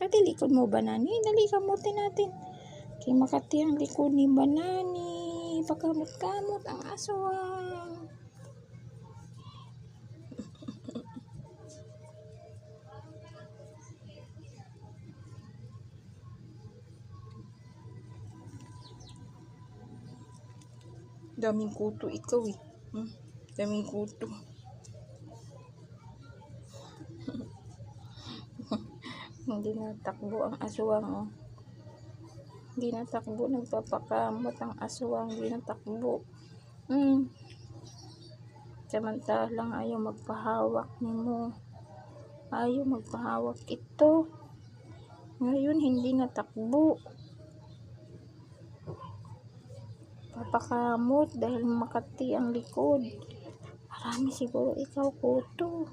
Pati likod mo, Banani. Dali, kamutin natin. Kay makati ang likod ni Banani. Pagkamot-kamot ang aswang. Daming kuto ikaw eh. Daming kuto. Hindi natakbo ang aswang, oh. Hindi natakbo, nagpapakamot ang aswang, hindi natakbo. Samantalang ayaw magpahawak nimo. Ayaw magpahawak ito. Ngayon, hindi natakbo. Papakamot dahil makati ang likod. Marami siguro ikaw kuto.